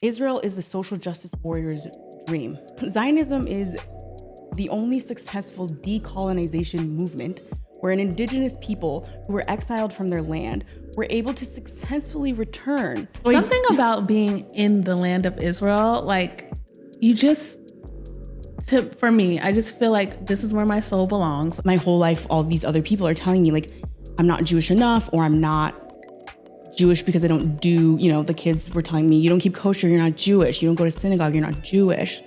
Israel is the social justice warrior's dream. Zionism is the only successful decolonization movement where an indigenous people who were exiled from their land were able to successfully return. Something about being in the land of Israel, like for me, I just feel like this is where my soul belongs. My whole life, all these other people are telling me like, I'm not Jewish enough, or I'm not Jewish because I don't do, the kids were telling me, you don't keep kosher, you're not Jewish. You don't go to synagogue, you're not Jewish.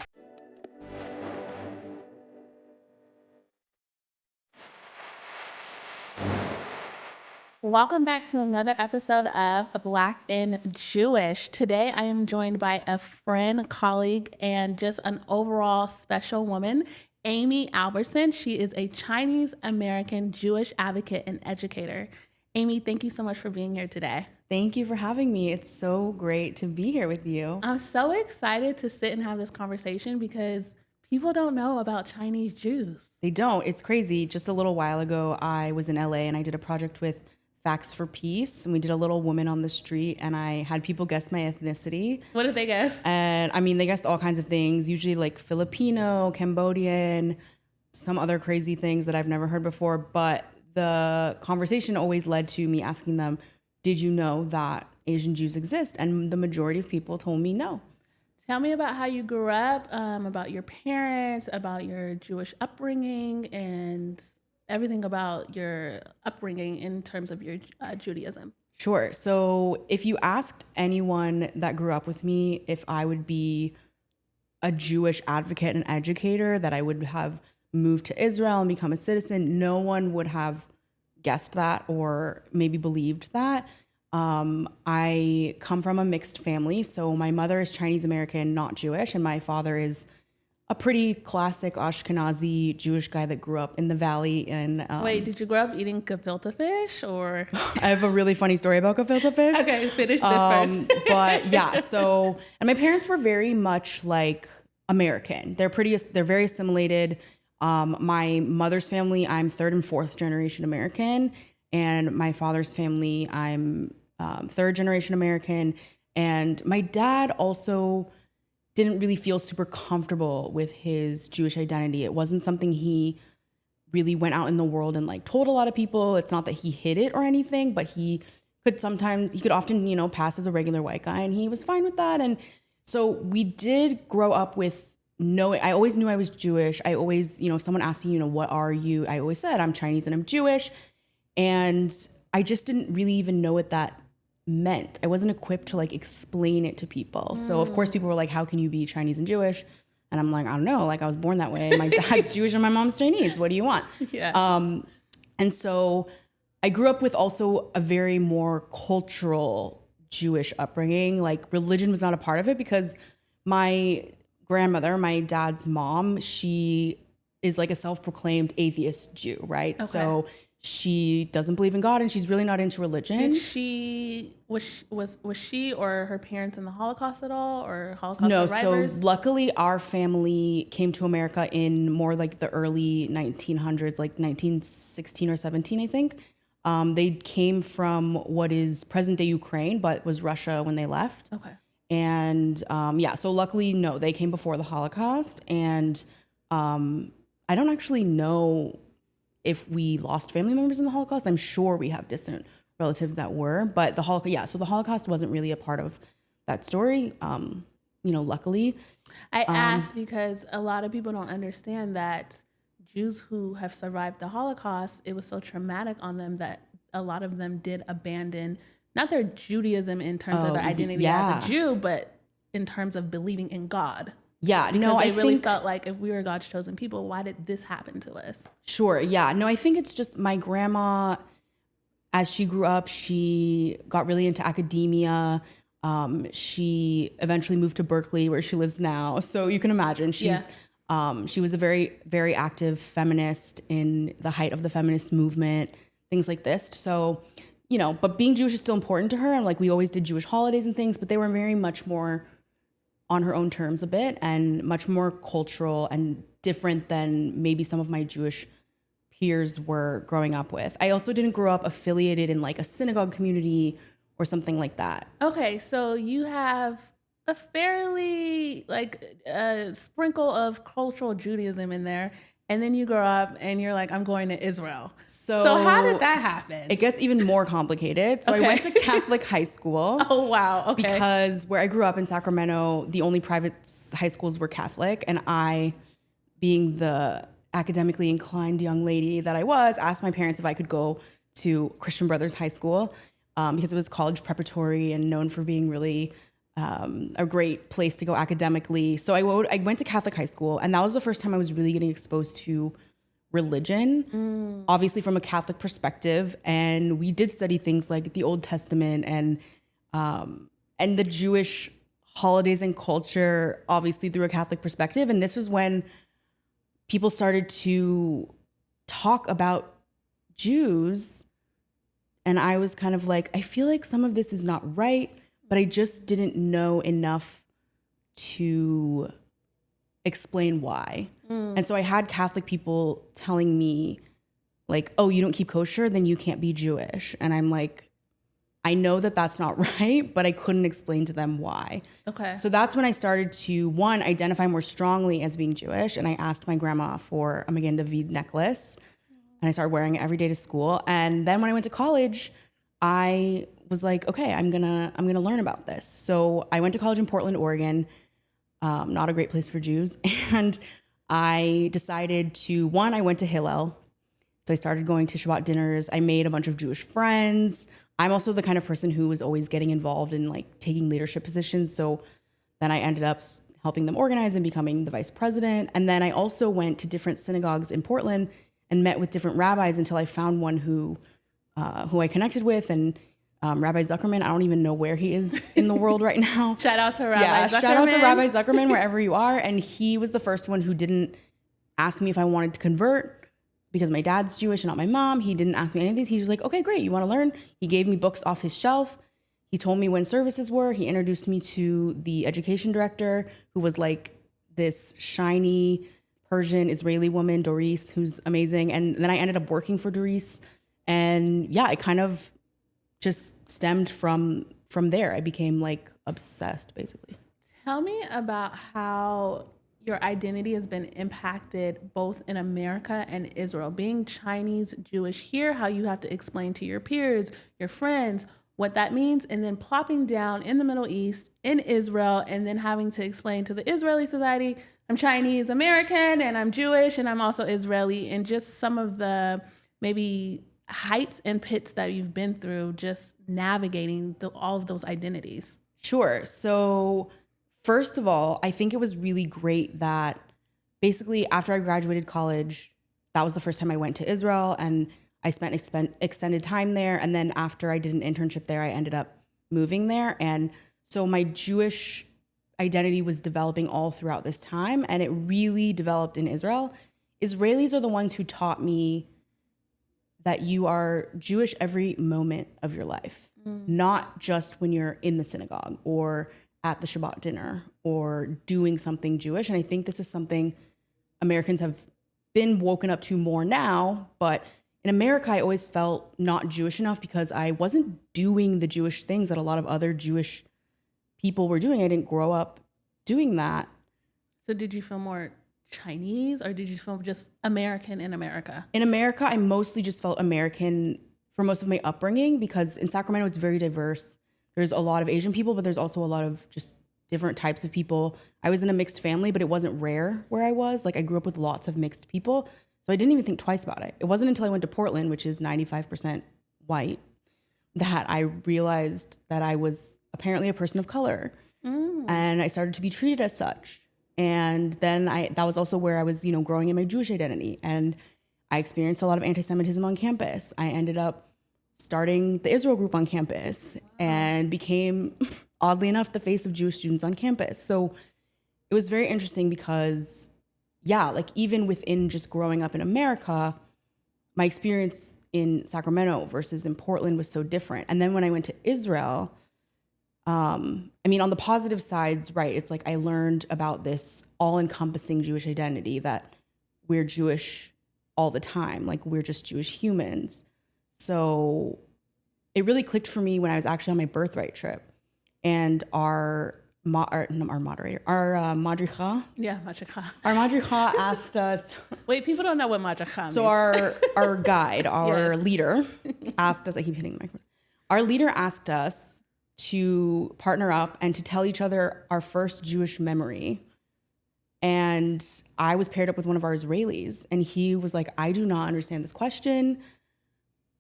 Welcome back to another episode of Black and Jewish. Today I am joined by a friend, colleague, and just an overall special woman, Amy Albertson. She is a Chinese American Jewish advocate and educator. Amy, thank you so much for being here today. Thank you for having me. It's so great to be here with you. I'm so excited to sit and have this conversation because people don't know about Chinese Jews. They don't. It's crazy. Just a little while ago, I was in LA and I did a project with Facts for Peace, and we did a little woman on the street, and I had people guess my ethnicity. What did they guess? And I mean, they guessed all kinds of things, usually like Filipino, Cambodian, some other crazy things that I've never heard before. But the conversation always led to me asking them, did you know that Asian Jews exist? And the majority of people told me no. Tell me about how you grew up, about your parents, about your Jewish upbringing, and everything about your upbringing in terms of your Judaism. Sure. So if you asked anyone that grew up with me if I would be a Jewish advocate and educator, that I would have moved to Israel and become a citizen, no one would have guessed that or maybe believed that. I come from a mixed family. So my mother is Chinese American, not Jewish, and my father is a pretty classic Ashkenazi Jewish guy that grew up in the valley. Wait, did you grow up eating gefilte fish, or? I have a really funny story about gefilte fish. Okay, finish this first. But yeah, and my parents were very much like American. They're very assimilated. My mother's family, I'm third and fourth generation American, and my father's family, I'm third generation American. And my dad also didn't really feel super comfortable with his Jewish identity. It wasn't something he really went out in the world and like told a lot of people. It's not that he hid it or anything, but he could often, pass as a regular white guy, and he was fine with that. And so we did grow up with I always knew I was Jewish. I always, if someone asked me, what are you? I always said I'm Chinese and I'm Jewish. And I just didn't really even know what that meant. I wasn't equipped to like explain it to people. So of course people were like, how can you be Chinese and Jewish? And I'm like, I don't know, like I was born that way. My dad's Jewish and my mom's Chinese. What do you want? Yeah. And so I grew up with also a very more cultural Jewish upbringing. Like religion was not a part of it because my grandmother, my dad's mom, she is like a self-proclaimed atheist Jew, right? Okay. So she doesn't believe in God, and she's really not into religion. Was she or her parents in the Holocaust at all, or Holocaust survivors? So luckily our family came to America in more like the early 1900s, like 1916 or 17, I think. They came from what is present day Ukraine, but was Russia when they left. Okay. And so luckily, no, they came before the Holocaust, and I don't actually know if we lost family members in the Holocaust. I'm sure we have distant relatives that were, but the Holocaust wasn't really a part of that story, luckily. I asked because a lot of people don't understand that Jews who have survived the Holocaust, it was so traumatic on them that a lot of them did abandon, not their Judaism in terms of their identity as a Jew, but in terms of believing in God. Yeah, because they really felt like if we were God's chosen people, why did this happen to us? Sure, yeah. No, I think it's just my grandma, as she grew up, she got really into academia. She eventually moved to Berkeley, where she lives now. So you can imagine she was a very, very active feminist in the height of the feminist movement, things like this. So, but being Jewish is still important to her. And like we always did Jewish holidays and things, but they were very much more on her own terms a bit, and much more cultural and different than maybe some of my Jewish peers were growing up with. I also didn't grow up affiliated in like a synagogue community or something like that. Okay, so you have a fairly like sprinkle of cultural Judaism in there. And then you grow up and you're like, I'm going to Israel. So how did that happen? It gets even more complicated. So I went to Catholic high school. Oh, wow. Okay. Because where I grew up in Sacramento, the only private high schools were Catholic. And I, being the academically inclined young lady that I was, asked my parents if I could go to Christian Brothers High School because it was college preparatory and known for being really a great place to go academically. So I went to Catholic high school, and that was the first time I was really getting exposed to religion, obviously from a Catholic perspective. And we did study things like the Old Testament and the Jewish holidays and culture, obviously through a Catholic perspective. And this was when people started to talk about Jews. And I was kind of like, I feel like some of this is not right, but I just didn't know enough to explain why. And so I had Catholic people telling me like, oh, you don't keep kosher, then you can't be Jewish. And I'm like, I know that that's not right, but I couldn't explain to them why. Okay. So that's when I started to, one, identify more strongly as being Jewish. And I asked my grandma for a Magen David necklace. And I started wearing it every day to school. And then when I went to college, I was like, okay, I'm gonna learn about this. So I went to college in Portland, Oregon, not a great place for Jews. And I decided to, one, I went to Hillel. So I started going to Shabbat dinners. I made a bunch of Jewish friends. I'm also the kind of person who was always getting involved in like taking leadership positions. So then I ended up helping them organize and becoming the vice president. And then I also went to different synagogues in Portland and met with different rabbis until I found one who I connected with. And Rabbi Zuckerman, I don't even know where he is in the world right now. Shout out to Rabbi Zuckerman. Shout out to Rabbi Zuckerman, wherever you are. And he was the first one who didn't ask me if I wanted to convert because my dad's Jewish and not my mom. He didn't ask me any of these. He was like, okay, great. You want to learn? He gave me books off his shelf. He told me when services were. He introduced me to the education director, who was like this shiny Persian Israeli woman, Doris, who's amazing. And then I ended up working for Doris. And yeah, it kind of just stemmed from there. I became like obsessed, basically. Tell me about how your identity has been impacted both in America and Israel. Being Chinese Jewish here, how you have to explain to your peers, your friends, what that means, and then plopping down in the Middle East, in Israel, and then having to explain to the Israeli society, I'm Chinese American and I'm Jewish and I'm also Israeli, and just some of the maybe heights and pits that you've been through just navigating all of those identities. Sure. So first of all, I think it was really great that basically after I graduated college, that was the first time I went to Israel, and I spent extended time there. And then after I did an internship there, I ended up moving there. And so my Jewish identity was developing all throughout this time, and it really developed in Israel. Israelis are the ones who taught me that you are Jewish every moment of your life, not just when you're in the synagogue or at the Shabbat dinner or doing something Jewish. And I think this is something Americans have been woken up to more now. But in America, I always felt not Jewish enough because I wasn't doing the Jewish things that a lot of other Jewish people were doing. I didn't grow up doing that. So did you feel more Chinese, or did you feel just American in America? In America, I mostly just felt American for most of my upbringing because in Sacramento, it's very diverse. There's a lot of Asian people, but there's also a lot of just different types of people. I was in a mixed family, but it wasn't rare where I was. Like I grew up with lots of mixed people. So I didn't even think twice about it. It wasn't until I went to Portland, which is 95% white, that I realized that I was apparently a person of color. And I started to be treated as such. And then that was also where I was, growing in my Jewish identity. And I experienced a lot of antisemitism on campus. I ended up starting the Israel group on campus and became, oddly enough, the face of Jewish students on campus. So it was very interesting because, yeah, like even within just growing up in America, my experience in Sacramento versus in Portland was so different. And then when I went to Israel, on the positive sides, right, it's like I learned about this all-encompassing Jewish identity that we're Jewish all the time, like we're just Jewish humans. So it really clicked for me when I was actually on my birthright trip, and our moderator, our madricha. Yeah, Madracha. Our madricha asked us. Wait, people don't know what Madracha means. So our guide, our Yes. leader, asked us. I keep hitting the microphone. Our leader asked us to partner up and to tell each other our first Jewish memory. And I was paired up with one of our Israelis, and he was like, "I do not understand this question."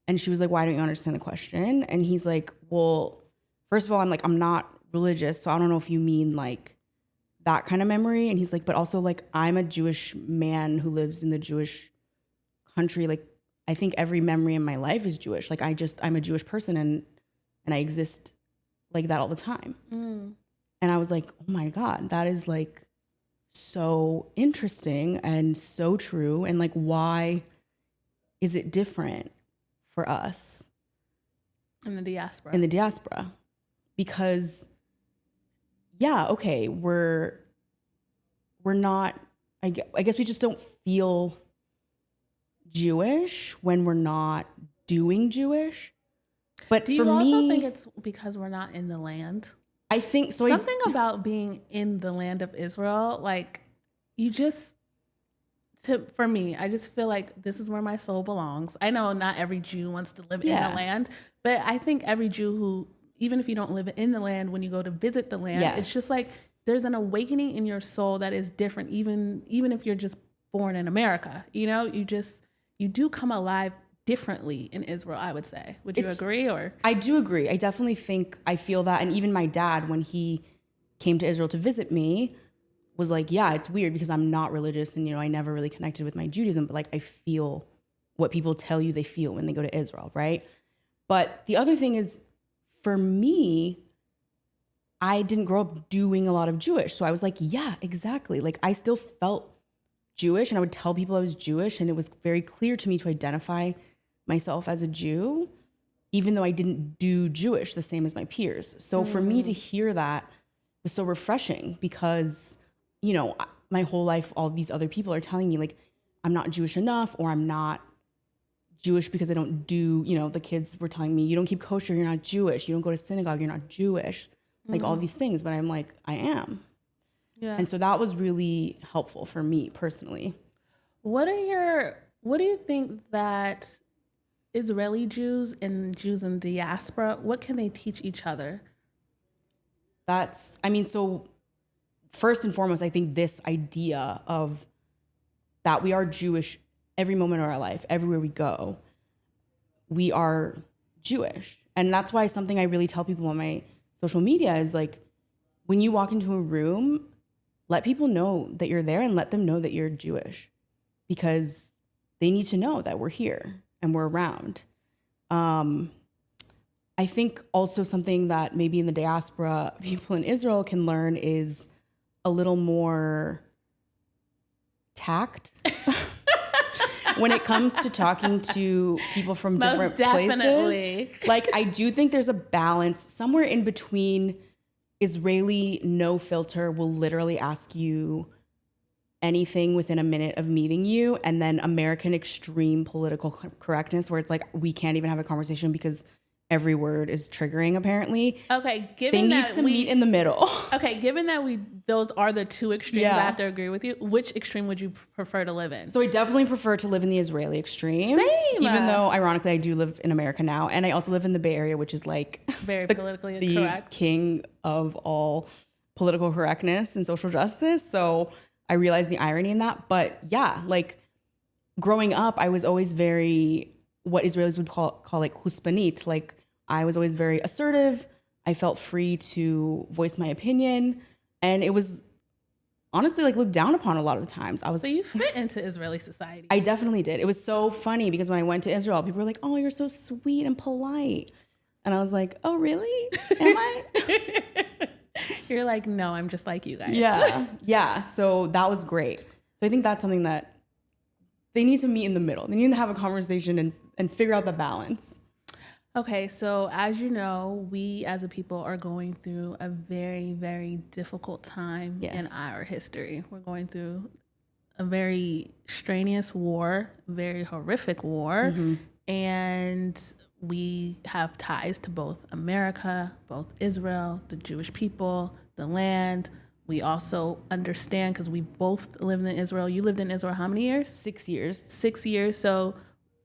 And she was like, "Why don't you understand the question?" And he's like, "Well, first of all, I'm not religious, so I don't know if you mean like that kind of memory." And he's like, "But also like I'm a Jewish man who lives in the Jewish country. Like I think every memory in my life is Jewish. Like I'm a Jewish person and I exist like that all the time." And I was like, "Oh my God, that is like so interesting and so true. And like, why is it different for us in the diaspora? Because yeah, okay, we're not, I guess we just don't feel Jewish when we're not doing Jewish. But do you for also me, think it's because we're not in the land? I think so. Something about being in the land of Israel, like for me, I just feel like this is where my soul belongs. I know not every Jew wants to live in the land, but I think every Jew who, even if you don't live in the land, when you go to visit the land, it's just like there's an awakening in your soul that is different, even if you're just born in America. You know, you do come alive differently in Israel, I would say. Would you agree? Or I do agree. I definitely think I feel that. And even my dad, when he came to Israel to visit me, was like, yeah, it's weird because I'm not religious and, I never really connected with my Judaism, but like I feel what people tell you they feel when they go to Israel, right? But the other thing is, for me, I didn't grow up doing a lot of Jewish. So I was like, yeah, exactly. Like I still felt Jewish and I would tell people I was Jewish, and it was very clear to me to identify myself as a Jew, even though I didn't do Jewish the same as my peers. So for me to hear that was so refreshing because, my whole life, all these other people are telling me like, I'm not Jewish enough, or I'm not Jewish because I don't do, the kids were telling me, you don't keep kosher, you're not Jewish. You don't go to synagogue, you're not Jewish. Like all these things, but I'm like, I am. Yeah. And so that was really helpful for me personally. What do you think that Israeli Jews and Jews in diaspora, what can they teach each other? So first and foremost, I think this idea of that we are Jewish every moment of our life, everywhere we go, we are Jewish. And that's why something I really tell people on my social media is like, when you walk into a room, let people know that you're there and let them know that you're Jewish, because they need to know that we're here and we're around. I think also something that maybe in the diaspora people in Israel can learn is a little more tact when it comes to talking to people from different places. Like I do think there's a balance somewhere in between. Israeli no filter will literally ask you anything within a minute of meeting you, and then American extreme political correctness where it's like we can't even have a conversation because every word is triggering apparently. Okay, they need to meet in the middle. Okay, given that those are the two extremes, I have to agree with you. Which extreme would you prefer to live in? So I definitely prefer to live in the Israeli extreme. Same. Even though ironically I do live in America now, and I also live in the Bay Area, which is like very politically correct, king of all political correctness and social justice. So I realize the irony in that. But yeah, like growing up, I was always very, what Israelis would call like huspanit. Like I was always very assertive. I felt free to voice my opinion. And it was honestly like looked down upon a lot of the times. So you fit into Israeli society. I definitely did. It was so funny because when I went to Israel, people were like, "Oh, you're so sweet and polite." And I was like, "Oh, really? Am I?" You're like, "No, I'm just like you guys." Yeah. Yeah. So that was great. So I think that's something that they need to meet in the middle. They need to have a conversation and figure out the balance. Okay, so as you know, we as a people are going through a very, very difficult time in our history. We're going through a very strenuous war, very horrific war, and we have ties to both America, both Israel, the Jewish people, the land. We also understand, because we both lived in Israel. You lived in Israel how many years? 6 years. 6 years. So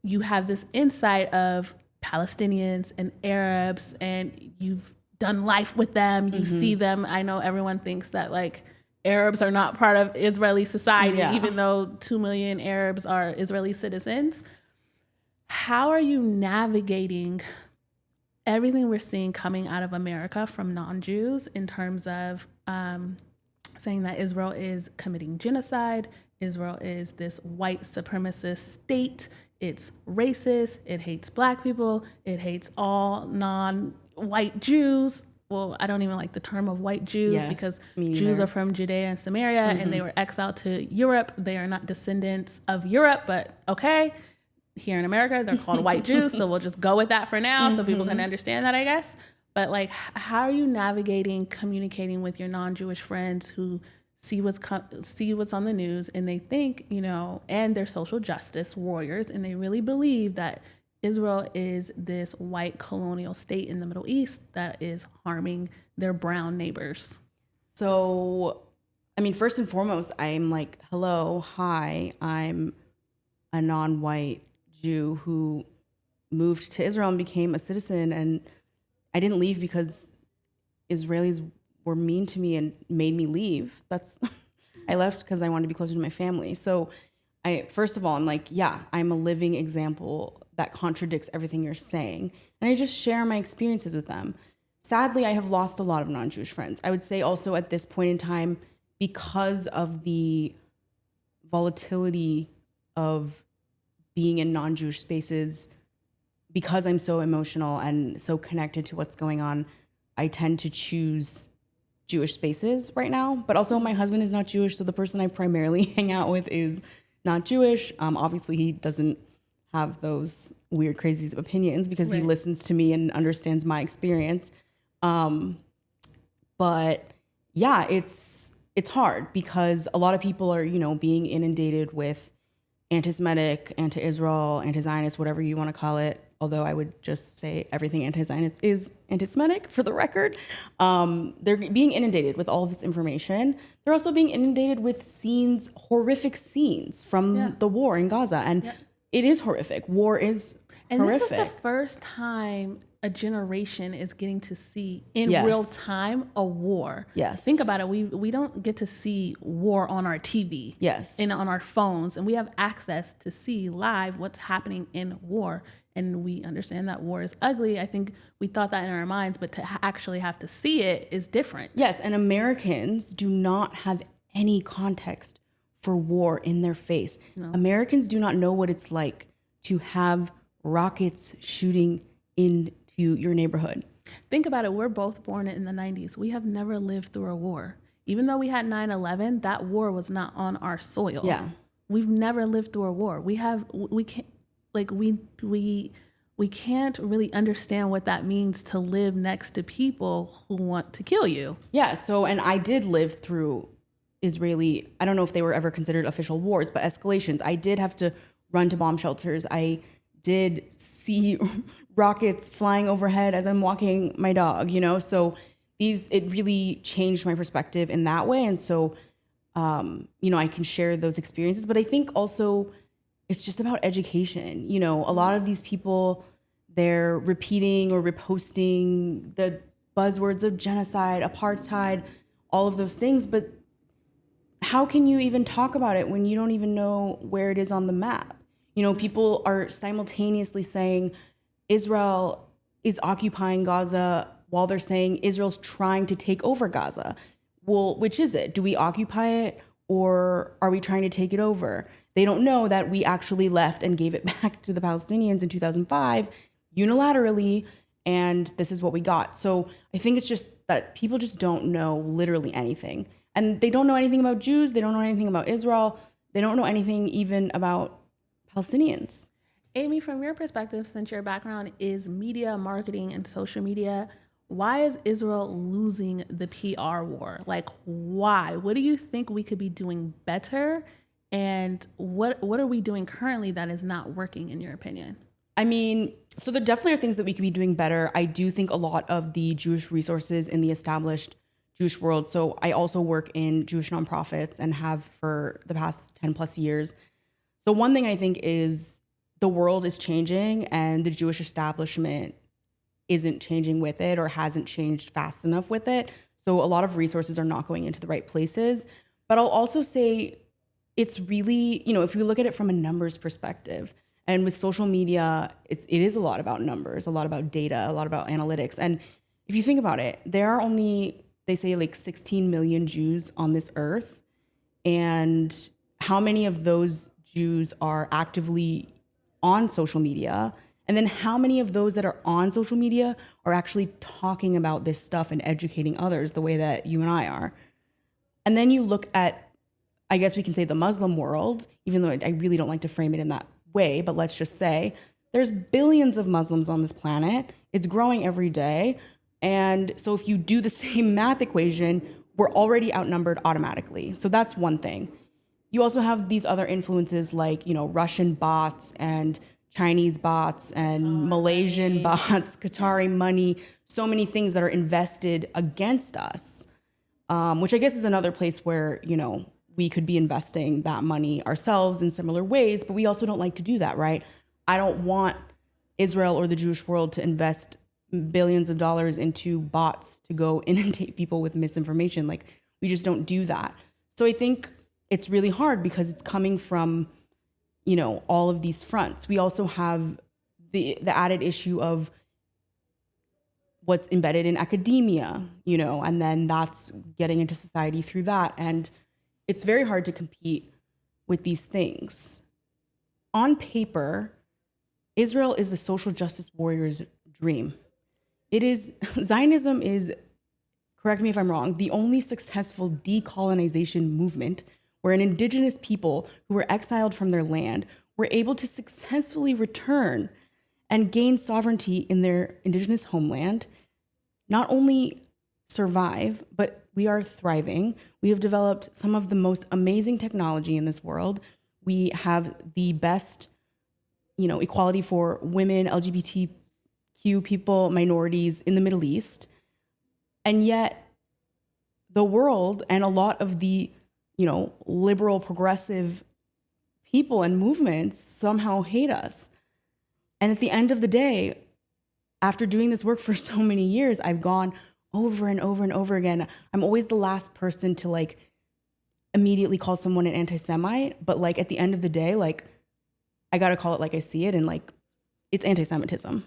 you have this insight of Palestinians and Arabs, and you've done life with them. You see them. I know everyone thinks that like Arabs are not part of Israeli society, even though 2 million Arabs are Israeli citizens. How are you navigating everything we're seeing coming out of America from non-Jews in terms of saying that Israel is committing genocide, Israel is this white supremacist state, it's racist, it hates black people, it hates all non-white Jews. Well, I don't even like the term of white Jews because Jews are from Judea and Samaria and they were exiled to Europe. They are not descendants of Europe, but okay. Here in America, they're called white Jews. So we'll just go with that for now so people can understand that, I guess. But like, how are you navigating communicating with your non-Jewish friends who see what's on the news and they think, you know, and they're social justice warriors and they really believe that Israel is this white colonial state in the Middle East that is harming their brown neighbors? So, I mean, first and foremost, I'm like, hello, hi, I'm a non-white Jew who moved to Israel and became a citizen, and I didn't leave because Israelis were mean to me and made me leave. I left because I wanted to be closer to my family. So first of all, I'm like, yeah, I'm a living example that contradicts everything you're saying. And I just share my experiences with them. Sadly, I have lost a lot of non-Jewish friends. I would say also at this point in time, because of the volatility of being in non-Jewish spaces, because I'm so emotional and so connected to what's going on, I tend to choose Jewish spaces right now. But also my husband is not Jewish, so the person I primarily hang out with is not Jewish. Obviously, he doesn't have those weird, crazy opinions because he listens to me and understands my experience. But yeah, it's hard because a lot of people are, you know, being inundated with anti-Semitic, anti-Israel, anti-Zionist, whatever you want to call it. Although I would just say everything anti-Zionist is anti-Semitic for the record. They're being inundated with all of this information. They're also being inundated with scenes, horrific scenes from the war in Gaza. And it is horrific. War is horrific. This is the first time a generation is getting to see in real time a war. Yes. Think about it. We don't get to see war on our TV. Yes. And on our phones. And we have access to see live what's happening in war. And we understand that war is ugly. I think we thought that in our minds, but to actually have to see it is different. Yes, and Americans do not have any context for war in their face. No. Americans do not know what it's like to have rockets shooting into your neighborhood. Think about it. We're both born in the 90s. We have never lived through a war. Even though we had 9/11, that war was not on our soil. Yeah. We've never lived through a war. We can't, like, we can't really understand what that means to live next to people who want to kill you. Yeah. So, and I did live through Israeli, I don't know if they were ever considered official wars, but escalations. I did have to run to bomb shelters. I did see rockets flying overhead as I'm walking my dog, you know? So it really changed my perspective in that way. And so, you know, I can share those experiences, but I think also it's just about education. You know, a lot of these people, they're repeating or reposting the buzzwords of genocide, apartheid, all of those things, but how can you even talk about it when you don't even know where it is on the map? You know, people are simultaneously saying Israel is occupying Gaza while they're saying Israel's trying to take over Gaza. Well, which is it? Do we occupy it or are we trying to take it over? They don't know that we actually left and gave it back to the Palestinians in 2005 unilaterally, and this is what we got. So I think it's just that people just don't know literally anything. And they don't know anything about Jews. They don't know anything about Israel. They don't know anything even about Palestinians. Amy, from your perspective, since your background is media, marketing, and social media, why is Israel losing the PR war? Like, why? What do you think we could be doing better? And what are we doing currently that is not working, in your opinion? I mean, so there definitely are things that we could be doing better. I do think a lot of the Jewish resources in the established Jewish world. So I also work in Jewish nonprofits and have for the past 10 plus years. So one thing I think is the world is changing and the Jewish establishment isn't changing with it or hasn't changed fast enough with it. So a lot of resources are not going into the right places. But I'll also say it's really, if you look at it from a numbers perspective, and with social media, it is a lot about numbers, a lot about data, a lot about analytics. And if you think about it, there are only, they say, like 16 million Jews on this earth. And how many of those Jews are actively on social media? And then how many of those that are on social media are actually talking about this stuff and educating others the way that you and I are? And then you look at, I guess we can say, the Muslim world, even though I really don't like to frame it in that way, but let's just say there's billions of Muslims on this planet. It's growing every day. And so if you do the same math equation, we're already outnumbered automatically. So that's one thing. You also have these other influences like, Russian bots and Chinese bots and Malaysian bots, Qatari money, so many things that are invested against us, which I guess is another place where, we could be investing that money ourselves in similar ways, but we also don't like to do that, right? I don't want Israel or the Jewish world to invest billions of dollars into bots to go inundate people with misinformation. Like, we just don't do that. So I think it's really hard because it's coming from, all of these fronts. We also have the added issue of what's embedded in academia, and then that's getting into society through that. And it's very hard to compete with these things. On paper, Israel is the social justice warrior's dream. Zionism is, correct me if I'm wrong, the only successful decolonization movement where an indigenous people who were exiled from their land were able to successfully return and gain sovereignty in their indigenous homeland, not only survive, but we are thriving. We have developed some of the most amazing technology in this world. We have the best, equality for women, LGBTQ people, minorities in the Middle East. And yet the world and a lot of the, liberal, progressive people and movements somehow hate us. And at the end of the day, after doing this work for so many years, I've gone over and over and over again. I'm always the last person to immediately call someone an anti-Semite, but at the end of the day, I gotta call it like I see it, and it's anti-Semitism.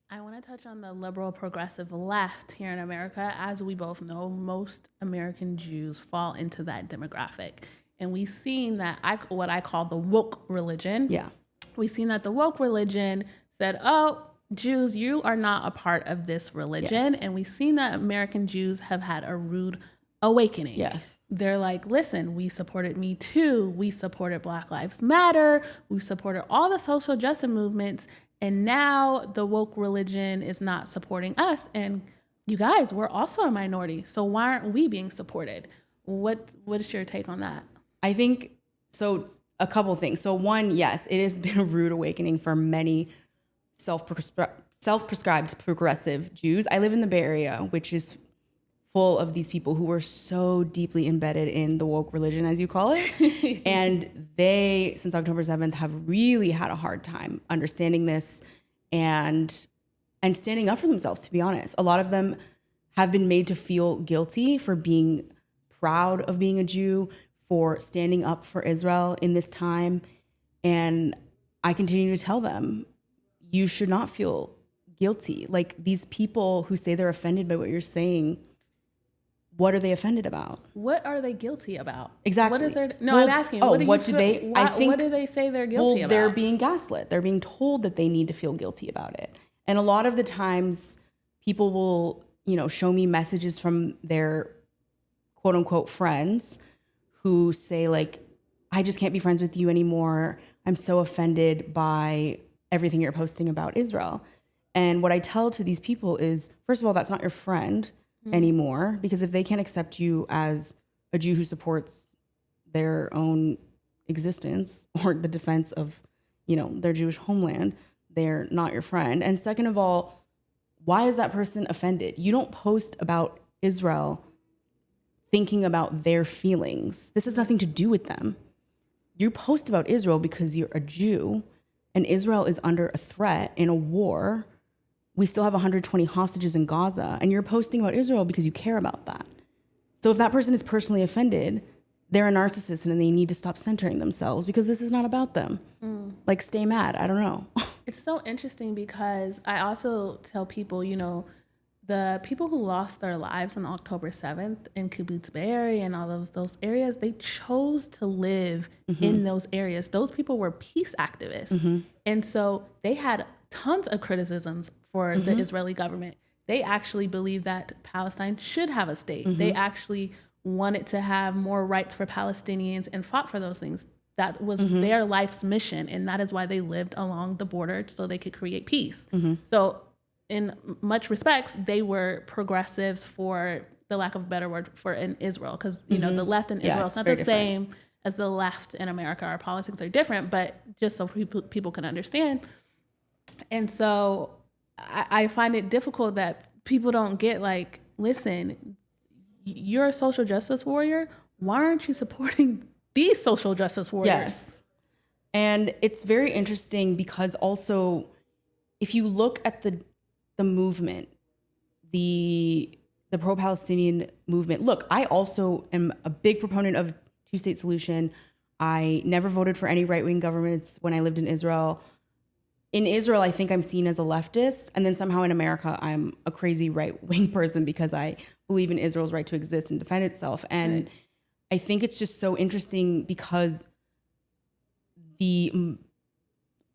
I want to touch on the liberal progressive left here in America. As we both know, most American Jews fall into that demographic. And we've seen that what I call the woke religion. Yeah. We've seen that the woke religion said, oh, Jews, you are not a part of this religion. Yes. And we've seen that American Jews have had a rude awakening. Yes. They're like, listen, we supported Me Too. We supported Black Lives Matter. We supported all the social justice movements. And now the woke religion is not supporting us. And you guys, we're also a minority. So why aren't we being supported? What is your take on that? I think, so a couple things. So one, yes, it has been a rude awakening for many self-prescribed progressive Jews. I live in the Bay Area, which is full of these people who were so deeply embedded in the woke religion, as you call it. And they, since October 7th, have really had a hard time understanding this and standing up for themselves, to be honest. A lot of them have been made to feel guilty for being proud of being a Jew, for standing up for Israel in this time. And I continue to tell them, you should not feel guilty. These people who say they're offended by what you're saying, what are they offended about? What are they guilty about? Exactly. What is their? No, I'm asking. Oh, what do they say they're guilty about? They're being gaslit. They're being told that they need to feel guilty about it. And a lot of the times, people will, show me messages from their quote unquote friends who say I just can't be friends with you anymore. I'm so offended by everything you're posting about Israel. And what I tell to these people is, first of all, that's not your friend anymore, because if they can't accept you as a Jew who supports their own existence or the defense of, their Jewish homeland, they're not your friend. And second of all, why is that person offended? You don't post about Israel thinking about their feelings. This has nothing to do with them. You post about Israel because you're a Jew, and Israel is under a threat in a war. We still have 120 hostages in Gaza, and you're posting about Israel because you care about that. So if that person is personally offended, they're a narcissist and they need to stop centering themselves because this is not about them. Like, stay mad. I don't know. It's so interesting because I also tell people, you know, the people who lost their lives on October 7th in Kibbutz Be'eri and all of those areas, they chose to live in those areas. Those people were peace activists. And so they had tons of criticisms for the Israeli government. They actually believed that Palestine should have a state. They actually wanted to have more rights for Palestinians and fought for those things. That was their life's mission. And that is why they lived along the border so they could create peace. So in much respects, they were progressives, for the lack of a better word, for in Israel. Because, you know, the left in Israel is not the same as the left in America. Our politics are different, but just so people can understand. And so I find it difficult that people don't get, like, listen, you're a social justice warrior. Why aren't you supporting these social justice warriors? Yes. And it's very interesting because also, if you look at the movement, the pro-Palestinian movement, look, I also am a big proponent of two-state solution. I never voted for any right-wing governments when I lived in Israel. In Israel, I think I'm seen as a leftist, and then somehow in America, I'm a crazy right-wing person because I believe in Israel's right to exist and defend itself. And I think it's just so interesting because the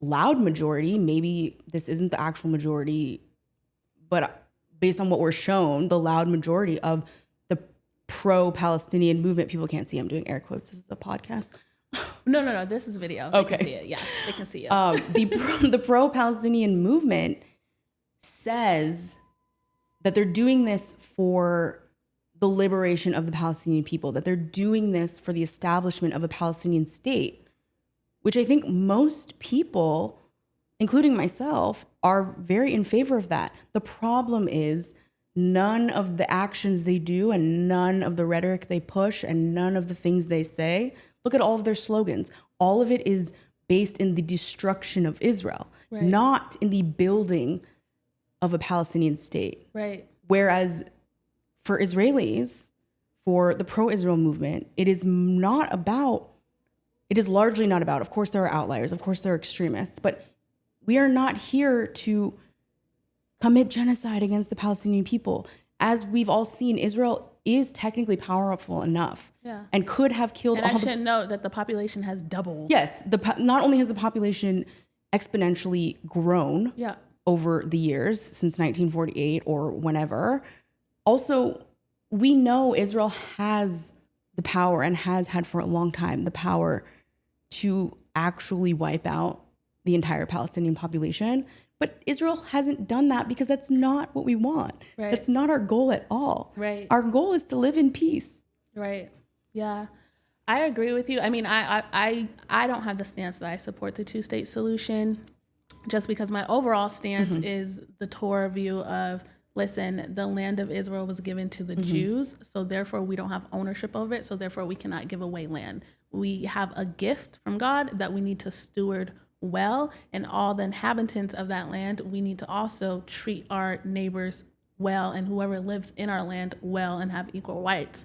loud majority, maybe this isn't the actual majority, but based on what we're shown, the loud majority of the pro-Palestinian movement, people can't see I'm doing air quotes. This is a podcast. No. This is video. Okay. They can see it. Yeah, they can see it. The pro-Palestinian movement says that they're doing this for the liberation of the Palestinian people, that they're doing this for the establishment of a Palestinian state, which I think most people, including myself, are very in favor of that. The problem is none of the actions they do and none of the rhetoric they push and none of the things they say, look at all of their slogans. All of it is based in the destruction of Israel, not in the building of a Palestinian state. Right. Whereas for Israelis, for the pro-Israel movement, it is largely not about, of course there are outliers, of course there are extremists, but we are not here to commit genocide against the Palestinian people. As we've all seen, Israel is technically powerful enough and could have killed and I should note that the population has doubled. Yes, not only has the population exponentially grown over the years since 1948 or whenever, also we know Israel has the power and has had for a long time the power to actually wipe out the entire Palestinian population. But Israel hasn't done that because that's not what we want. Right. That's not our goal at all. Right. Our goal is to live in peace. Right. Yeah. I agree with you. I mean, I don't have the stance that I support the two-state solution, just because my overall stance is the Torah view of, listen, the land of Israel was given to the Jews, so therefore we don't have ownership of it, so therefore we cannot give away land. We have a gift from God that we need to steward well, and all the inhabitants of that land, we need to also treat our neighbors well and whoever lives in our land well and have equal rights.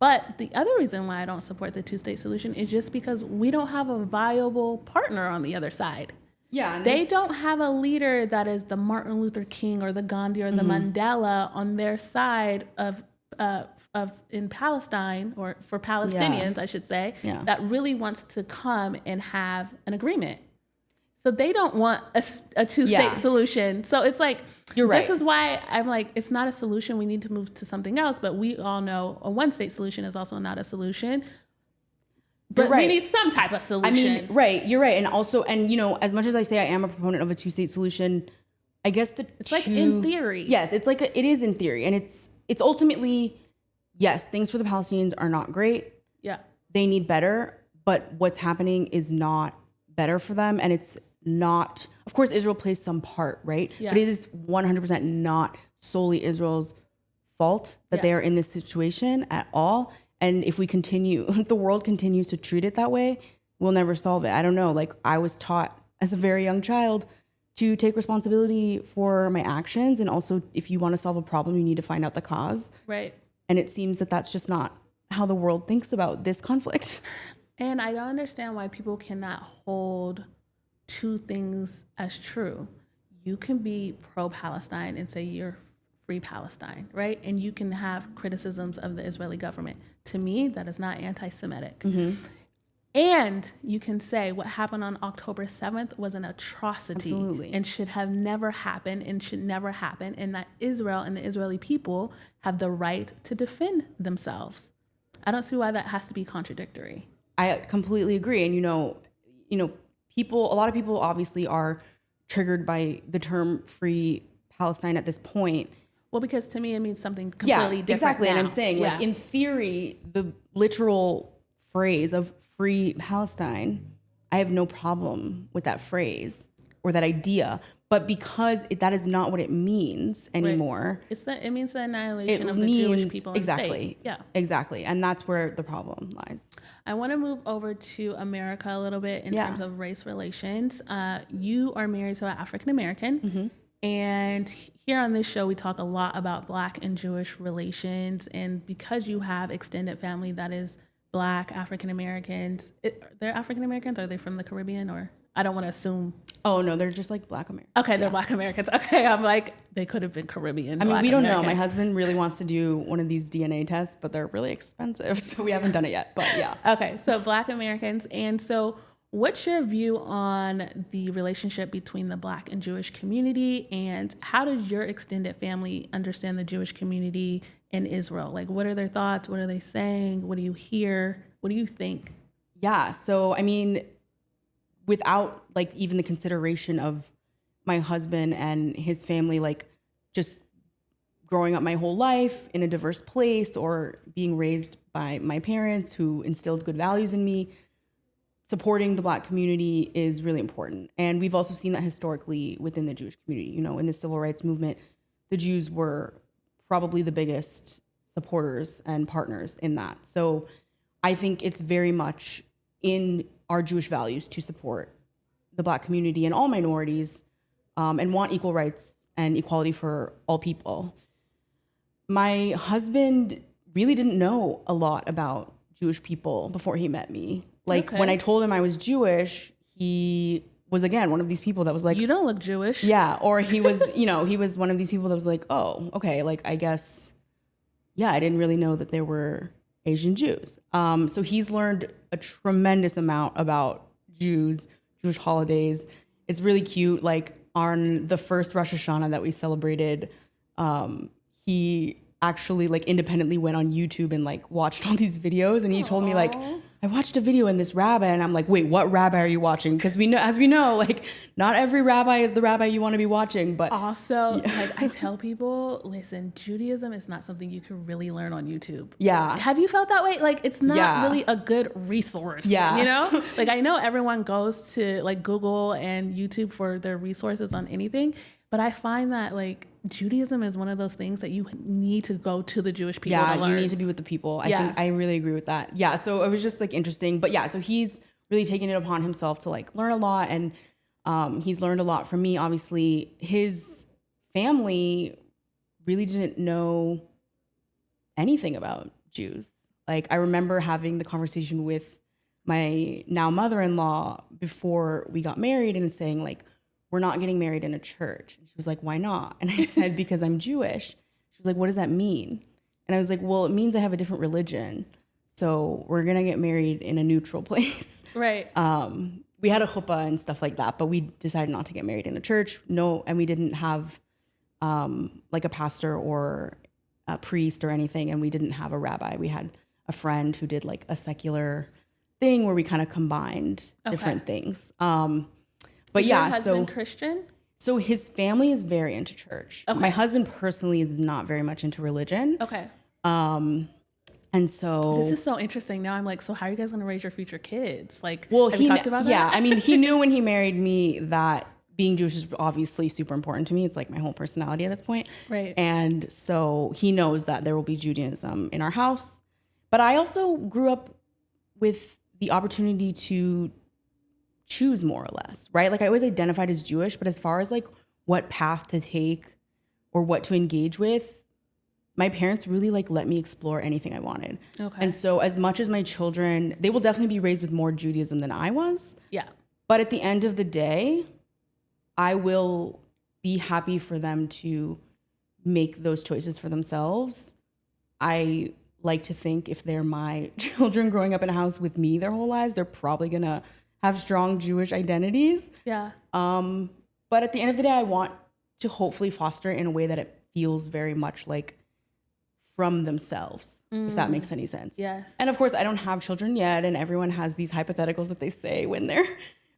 But the other reason why I don't support the two-state solution is just because we don't have a viable partner on the other side. Yeah, they don't have a leader that is the Martin Luther King or the Gandhi or the Mandela on their side of in Palestine, or for Palestinians, I should say, that really wants to come and have an agreement. So they don't want a two-state solution. So it's like, you're right. This is why I'm like, it's not a solution. We need to move to something else. But we all know a one-state solution is also not a solution. But we need some type of solution. I mean, right. You're right. And also, and you know, as much as I say I am a proponent of a two-state solution, I guess it's like in theory. Yes, it's like it is in theory, and it's ultimately, yes, things for the Palestinians are not great. Yeah, they need better, but what's happening is not better for them, and it's not. Of course, Israel plays some part, right? Yeah. But it is 100% not solely Israel's fault that they are in this situation at all. And if we continue, the world continues to treat it that way, we'll never solve it. I don't know. Like, I was taught as a very young child to take responsibility for my actions. And also, if you want to solve a problem, you need to find out the cause. Right. And it seems that that's just not how the world thinks about this conflict. And I don't understand why people cannot hold two things as true. You can be pro-Palestine and say you're free Palestine, right? And you can have criticisms of the Israeli government. To me, that is not anti-Semitic. Mm-hmm. And you can say what happened on October 7th was an atrocity. Absolutely. And should have never happened and should never happen. And that Israel and the Israeli people have the right to defend themselves. I don't see why that has to be contradictory. I completely agree. And, a lot of people obviously are triggered by the term free Palestine at this point. Well, because to me, it means something completely different. Exactly. Now. And I'm saying, like, in theory, the literal phrase of free Palestine, I have no problem with that phrase or that idea. But because that is not what it means anymore. Right. It means the annihilation of the Jewish people in the state. Yeah. Exactly. And that's where the problem lies. I want to move over to America a little bit in terms of race relations. You are married to an African American. Mm-hmm. And here on this show, we talk a lot about Black and Jewish relations. And because you have extended family that is Black, African Americans, they're African Americans? Are they from the Caribbean? Or I don't want to assume. Oh, no, they're just like Black Americans. Okay, they're Black Americans. Okay, I'm like, they could have been Caribbean. I mean, Black we don't Americans. know. My husband really wants to do one of these DNA tests, but they're really expensive. So we haven't done it yet. But yeah. Okay, so Black Americans. And so what's your view on the relationship between the Black and Jewish community? And how does your extended family understand the Jewish community in Israel? Like, what are their thoughts? What are they saying? What do you hear? What do you think? Yeah. So, I mean, without like even the consideration of my husband and his family, like just growing up my whole life in a diverse place or being raised by my parents who instilled good values in me, supporting the Black community is really important. And we've also seen that historically within the Jewish community. In the civil rights movement, the Jews were probably the biggest supporters and partners in that. So I think it's very much in our Jewish values to support the Black community and all minorities and want equal rights and equality for all people. My husband really didn't know a lot about Jewish people before he met me. Like when I told him I was Jewish, he was again one of these people that was like, "You don't look Jewish." Yeah, or he was, he was one of these people that was like, "Oh, okay, like I guess, yeah, I didn't really know that there were Asian Jews." So he's learned a tremendous amount about Jewish holidays. It's really cute. Like on the first Rosh Hashanah that we celebrated, he actually like independently went on YouTube and like watched all these videos, and he told me like, I watched a video in this rabbi, and I'm like, wait, what rabbi are you watching? Because as we know, like not every rabbi is the rabbi you want to be watching. But also, like I tell people, listen, Judaism is not something you can really learn on YouTube. Yeah. Have you felt that way? Like it's not really a good resource. Yeah. Like I know everyone goes to like Google and YouTube for their resources on anything, but I find that like Judaism is one of those things that you need to go to the Jewish people to learn. You need to be with the people. I think I really agree with that. Yeah, so it was just like interesting. But yeah, so he's really taken it upon himself to like learn a lot, and he's learned a lot from me. Obviously, his family really didn't know anything about Jews. Like I remember having the conversation with my now mother-in-law before we got married and saying like, we're not getting married in a church. And she was like, why not? And I said, because I'm Jewish. She was like, what does that mean? And I was like, well, it means I have a different religion. So we're going to get married in a neutral place. Right. We had a chuppah and stuff like that, but we decided not to get married in a church. No, and we didn't have like a pastor or a priest or anything. And we didn't have a rabbi. We had a friend who did like a secular thing where we kind of combined different things. But is yeah, your husband Christian? So his family is very into church. Okay. My husband personally is not very much into religion. Okay. And so this is so interesting. Now I'm like, so how are you guys going to raise your future kids? Like, well, have you talked about that? Yeah, I mean, he knew when he married me that being Jewish is obviously super important to me. It's like my whole personality at this point. Right. And so he knows that there will be Judaism in our house. But I also grew up with the opportunity to choose more or less, right? Like I always identified as Jewish, but as far as like what path to take or what to engage with, my parents really like let me explore anything I wanted. Okay. And so as much as my children, they will definitely be raised with more Judaism than I was. Yeah. But at the end of the day, I will be happy for them to make those choices for themselves. I like to think if they're my children growing up in a house with me their whole lives, they're probably gonna have strong Jewish identities. Yeah. But at the end of the day, I want to hopefully foster it in a way that it feels very much like from themselves, if that makes any sense. Yes. And of course, I don't have children yet, and everyone has these hypotheticals that they say when they're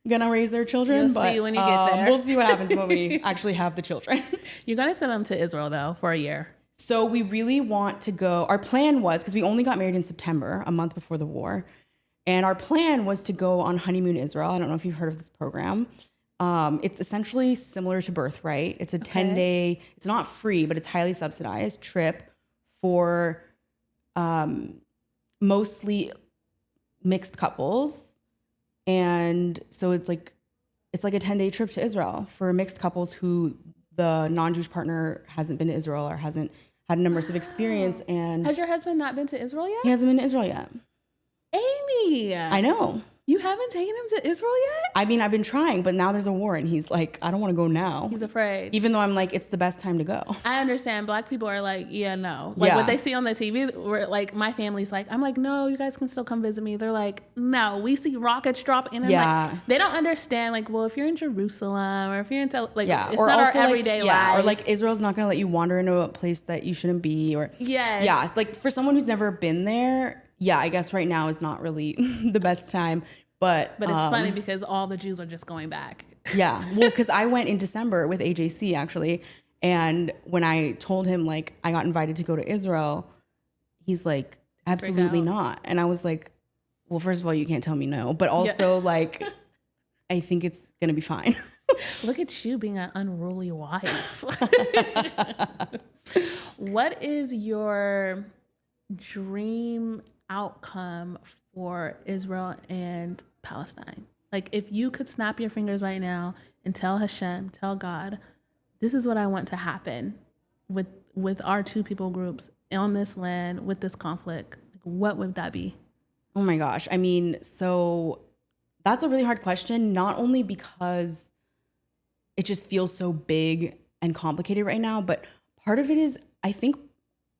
gonna raise their children. You'll see when you get there. We'll see what happens when we actually have the children. You're going to send them to Israel, though, for a year. So we really want to go. Our plan was, because we only got married in September, a month before the war, and our plan was to go on honeymoon Israel. I don't know if you've heard of this program. It's essentially similar to Birthright. It's a 10-day, it's not free, but it's highly subsidized trip for mostly mixed couples. And so it's like a 10-day trip to Israel for mixed couples who the non-Jewish partner hasn't been to Israel or hasn't had an immersive experience. And Has your husband not been to Israel yet? he hasn't been to Israel yet. Amy! I know. You haven't taken him to Israel yet? I mean, I've been trying, but now there's a war and he's like, I don't want to go now. He's afraid. Even though I'm like, it's the best time to go. I understand. Black people are like, yeah, no. Like what they see on the TV, where like my family's like, I'm like, no, you guys can still come visit me. They're like, no, we see rockets drop in. Yeah. Like, they don't understand. Like, well, if you're in Jerusalem or if you're in it's or not also our everyday life. Or like Israel's not going to let you wander into a place that you shouldn't be. Or yes. It's like for someone who's never been there, I guess right now is not really the best time. But it's funny because all the Jews are just going back. Yeah. Well, because I went in December with AJC actually. And when I told him like I got invited to go to Israel, he's like, absolutely not. And I was like, well, first of all, you can't tell me no. But also like, I think it's going to be fine. Look at you being an unruly wife. What is your dream outcome for Israel and Palestine? Like if you could snap your fingers right now and tell Hashem, tell God, this is what I want to happen with our two people groups on this land with this conflict, what would that be? Oh my gosh. I mean, so that's a really hard question, not only because it just feels so big and complicated right now, but part of it is, I think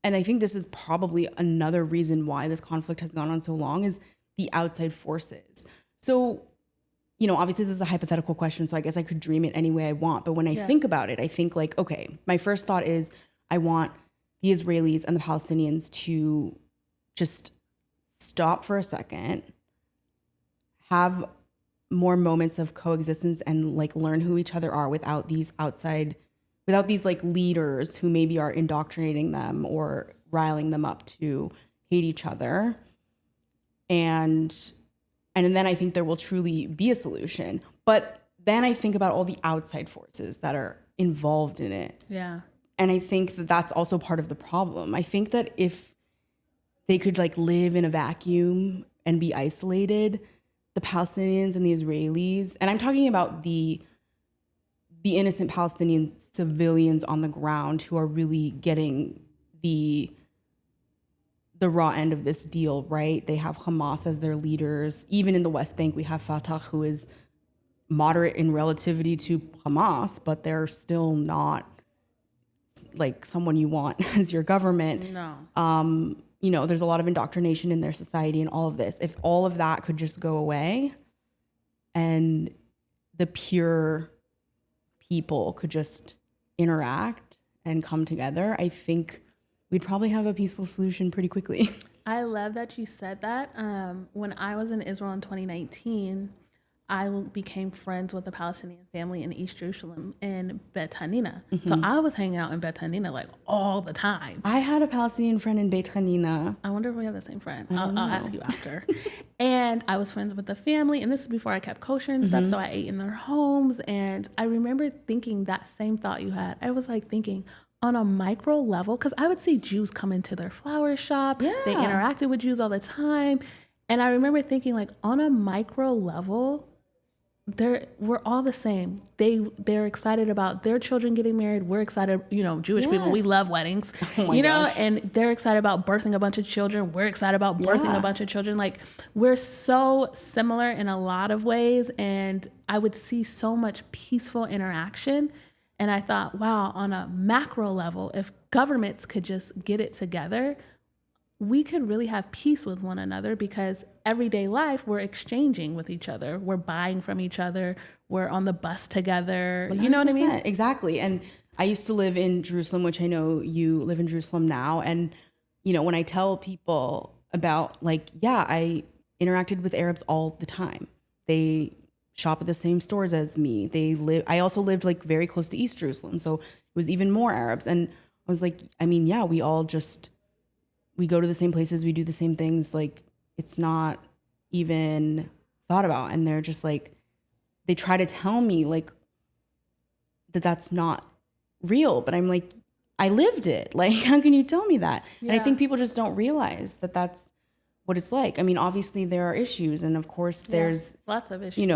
this is probably another reason why this conflict has gone on so long, is the outside forces. So, obviously this is a hypothetical question, so I guess I could dream it any way I want. But when I think about it, I think like, okay, my first thought is I want the Israelis and the Palestinians to just stop for a second, have more moments of coexistence and like learn who each other are without these like leaders who maybe are indoctrinating them or riling them up to hate each other. And then I think there will truly be a solution. But then I think about all the outside forces that are involved in it. Yeah. And I think that that's also part of the problem. I think that if they could like live in a vacuum and be isolated, the Palestinians and the Israelis, and I'm talking about the innocent Palestinian civilians on the ground who are really getting the raw end of this deal, right? They have Hamas as their leaders. Even in the West Bank, we have Fatah, who is moderate in relativity to Hamas, but they're still not like someone you want as your government. No. There's a lot of indoctrination in their society and all of this. If all of that could just go away and the pure people could just interact and come together, I think we'd probably have a peaceful solution pretty quickly. I love that you said that. When I was in Israel in 2019, I became friends with a Palestinian family in East Jerusalem in Bet Hanina. Mm-hmm. So I was hanging out in Bet Hanina like all the time. I had a Palestinian friend in Beit Hanina. I wonder if we have the same friend. I'll ask you after. And And I was friends with the family, and this is before I kept kosher and stuff, so I ate in their homes. And I remember thinking that same thought you had. I was like thinking on a micro level, because I would see Jews come into their flower shop. Yeah. They interacted with Jews all the time. And I remember thinking, like, on a micro level, we're all the same. They're excited about their children getting married. We're excited, Jewish people, we love weddings, Oh my gosh. and they're excited about birthing a bunch of children. We're excited about birthing a bunch of children. Like, we're so similar in a lot of ways. And I would see so much peaceful interaction. And I thought, wow, on a macro level, if governments could just get it together, we could really have peace with one another, because everyday life, we're exchanging with each other. We're buying from each other. We're on the bus together. 100%. You know what I mean? Exactly. And I used to live in Jerusalem, which I know you live in Jerusalem now. And, when I tell people about, like, I interacted with Arabs all the time. They shop at the same stores as me. I also lived like very close to East Jerusalem. So it was even more Arabs. And I was like, we all we go to the same places, we do the same things. Like, it's not even thought about. And they're just like, they try to tell me like that's not real, but I'm like, I lived it. Like, how can you tell me that? Yeah. And I think people just don't realize that that's what it's like. I mean, obviously there are issues, and of course there's lots of issues.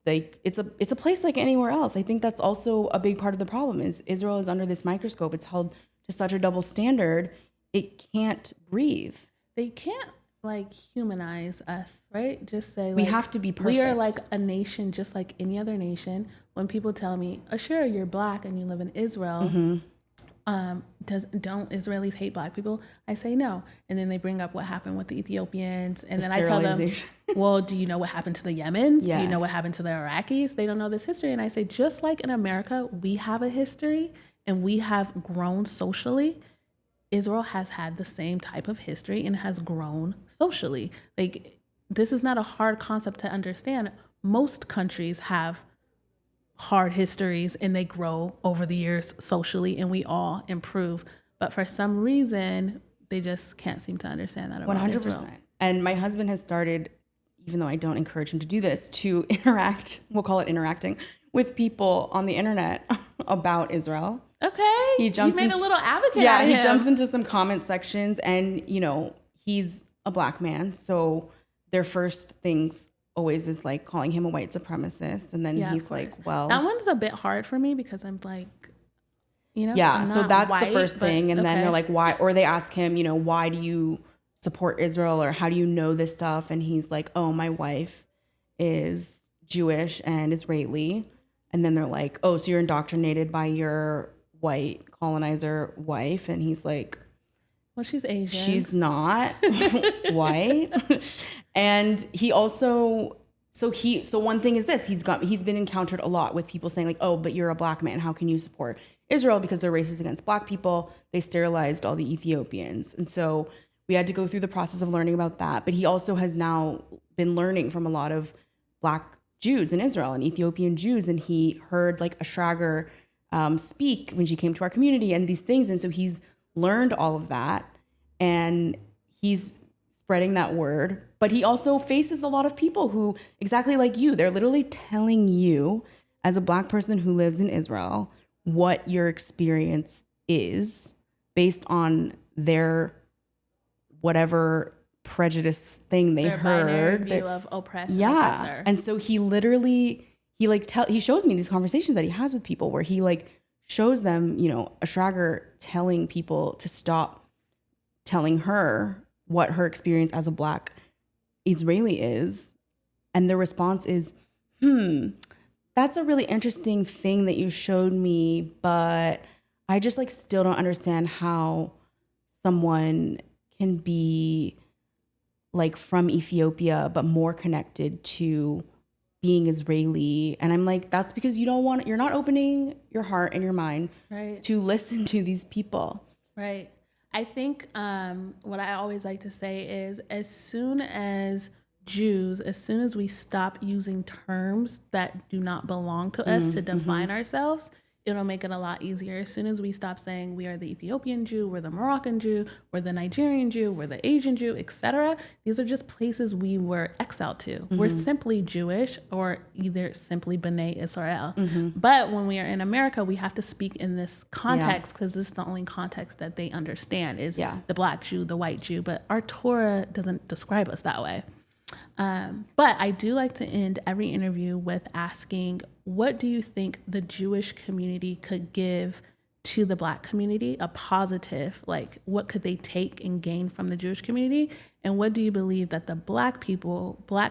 Like it's a place like anywhere else. I think that's also a big part of the problem is Israel is under this microscope. It's held to such a double standard. It can't breathe. They can't like humanize us, right? Just say, like, we have to be perfect. We are like a nation just like any other nation. When people tell me, Ashira, you're Black and you live in Israel, don't Israelis hate Black people? I say no. And then they bring up what happened with the Ethiopians. And then I tell them, well, do you know what happened to the Yemens? Yes. Do you know what happened to the Iraqis? They don't know this history. And I say, just like in America, we have a history and we have grown socially. Israel has had the same type of history and has grown socially. Like, this is not a hard concept to understand. Most countries have hard histories and they grow over the years socially, and we all improve. But for some reason, they just can't seem to understand that about 100%. Israel. And my husband has started, even though I don't encourage him to do this, to interact, we'll call it interacting, with people on the internet about Israel. Okay. You made a little advocate out of him. Yeah, he jumps into some comment sections, and, he's a Black man. So their first things always is like calling him a white supremacist. And then he's like, well. That one's a bit hard for me because I'm like, Yeah, so that's the first thing. And then they're like, why? Or they ask him, why do you support Israel? Or how do you know this stuff? And he's like, oh, my wife is Jewish and Israeli. And then they're like, oh, so you're indoctrinated by your white colonizer wife. And he's like, well, she's Asian. She's not white. And he also, so one thing is this, he's been encountered a lot with people saying like, oh, but you're a Black man. How can you support Israel? Because they're racist against Black people. They sterilized all the Ethiopians. And so we had to go through the process of learning about that. But he also has now been learning from a lot of Black Jews in Israel and Ethiopian Jews. And he heard like Ashira speak when she came to our community and these things. And so he's learned all of that and he's spreading that word. But he also faces a lot of people who, exactly like you, they're literally telling you as a Black person who lives in Israel what your experience is based on their whatever prejudice thing they heard. Their view of oppressor. Yeah. Oppressor. And so he literally, he shows me these conversations that he has with people where he like shows them, a Ashira telling people to stop telling her what her experience as a Black Israeli is. And the response is, that's a really interesting thing that you showed me, but I just like still don't understand how someone can be like from Ethiopia, but more connected to being Israeli. And I'm like, that's because you're not opening your heart and your mind to listen to these people. Right. I think what I always like to say is as soon as we stop using terms that do not belong to us to define ourselves, it'll make it a lot easier. As soon as we stop saying we are the Ethiopian Jew, we're the Moroccan Jew, we're the Nigerian Jew, we're the Asian Jew, etc. These are just places we were exiled to. We're simply Jewish, or either simply B'nai Israel. But when we are in America, we have to speak in this context, because this is the only context that they understand is the Black Jew, the white Jew. But our Torah doesn't describe us that way. But I do like to end every interview with asking, what do you think the Jewish community could give to the Black community? A positive, like what could they take and gain from the Jewish community? And what do you believe that the Black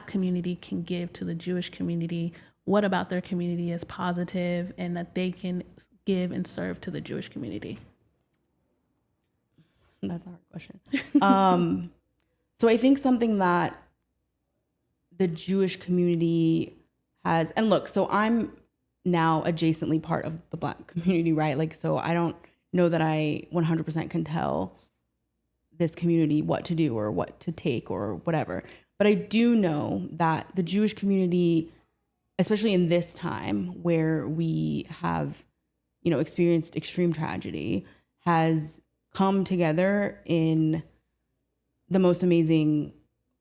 community can give to the Jewish community? What about their community is positive and that they can give and serve to the Jewish community? That's a hard question. So I think something that the Jewish community has, and look, so I'm now adjacently part of the Black community, right? Like, so I don't know that I 100% can tell this community what to do or what to take or whatever. But I do know that the Jewish community, especially in this time where we have, experienced extreme tragedy, has come together in the most amazing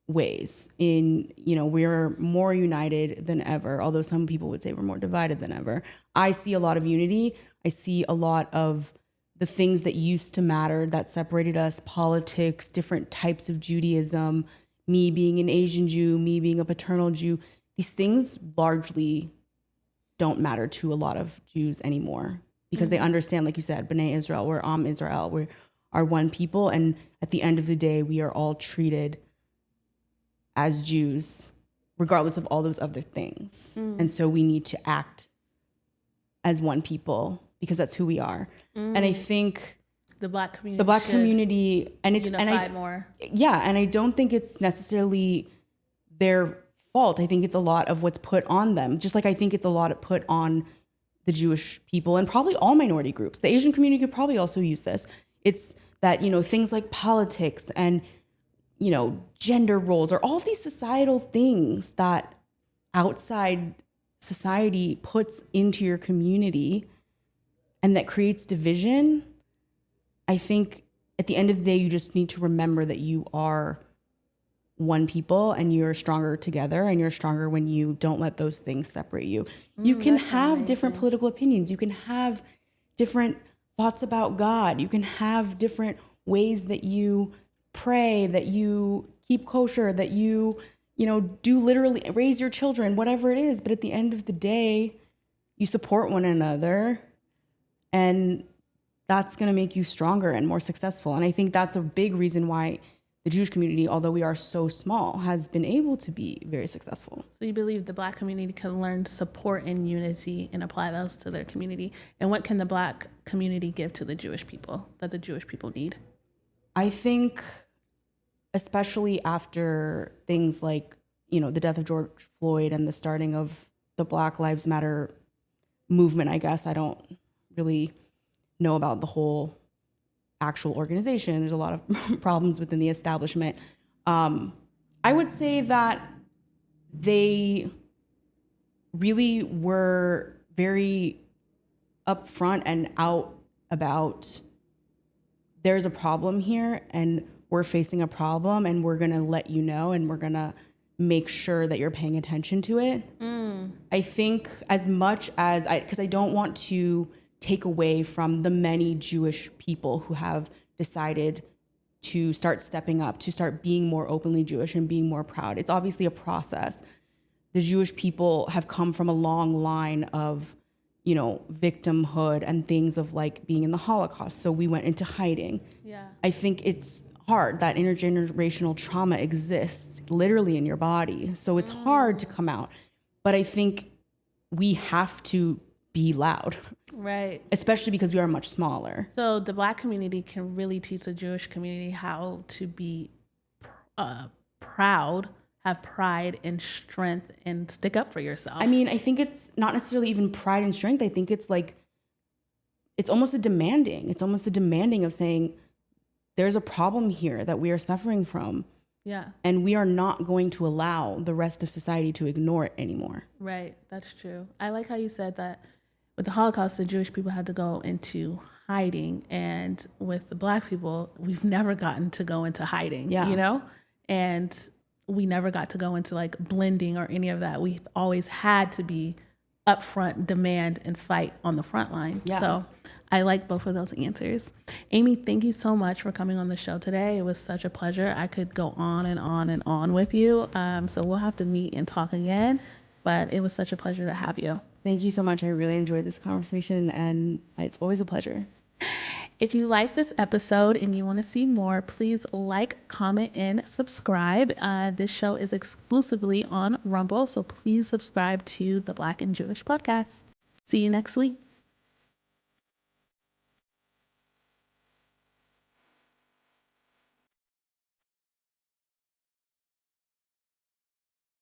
ways. We're more united than ever, although some people would say we're more divided than ever. I see a lot of unity. I see a lot of the things that used to matter that separated us: politics, different types of Judaism, me being an Asian Jew, me being a paternal Jew. These things largely don't matter to a lot of Jews anymore, because they understand, like you said, B'nai Israel, we're Am Israel, we are one people. And at the end of the day, we are all treated as Jews, regardless of all those other things. And so we need to act as one people, because that's who we are. And I think the Black community, and it's unified more. Yeah, and I don't think it's necessarily their fault. I think it's a lot of what's put on them. Just like I think it's a lot put on the Jewish people and probably all minority groups. The Asian community could probably also use this. It's that, things like politics and gender roles, or all of these societal things that outside society puts into your community and that creates division. I think at the end of the day, you just need to remember that you are one people and you're stronger together, and you're stronger when you don't let those things separate you. You can have different political opinions. You can have different thoughts about God. You can have different ways that you pray, that you keep kosher, that you do literally raise your children, whatever it is. But at the end of the day, you support one another, and that's going to make you stronger and more successful. And I think that's a big reason why the Jewish community, although we are so small, has been able to be very successful. So you believe the Black community can learn support and unity and apply those to their community. And what can the Black community give to the Jewish people that the Jewish people need? I think, especially after things like, the death of George Floyd and the starting of the Black Lives Matter movement, I guess. I don't really know about the whole actual organization. There's a lot of problems within the establishment. I would say that they really were very upfront and out about, there's a problem here and we're facing a problem, and we're going to let you know, and we're going to make sure that you're paying attention to it. I think as much as because I don't want to take away from the many Jewish people who have decided to start stepping up, to start being more openly Jewish and being more proud. It's obviously a process. The Jewish people have come from a long line of, victimhood and things of like being in the Holocaust. So we went into hiding. Yeah. I think it's hard that intergenerational trauma exists literally in your body. So it's hard to come out. But I think we have to be loud. Right. Especially because we are much smaller. So the Black community can really teach the Jewish community how to be proud, have pride and strength, and stick up for yourself. I mean, I think it's not necessarily even pride and strength. I think it's like, it's almost a demanding. It's almost a demanding of saying, there's a problem here that we are suffering from. Yeah. And we are not going to allow the rest of society to ignore it anymore. Right. That's true. I like how you said that with the Holocaust, the Jewish people had to go into hiding. And with the Black people, we've never gotten to go into hiding, Yeah. you know? And we never got to go into like blending or any of that. We've always had to be upfront, demand, and fight on the front line. Yeah. So I like both of those answers. Amy, thank you so much for coming on the show today. It was such a pleasure. I could go on and on and on with you. So we'll have to meet and talk again, but it was such a pleasure to have you. Thank you so much. I really enjoyed this conversation, and it's always a pleasure. If you like this episode and you want to see more, please like, comment, and subscribe. This show is exclusively on Rumble, so please subscribe to the Black and Jewish podcast. See you next week.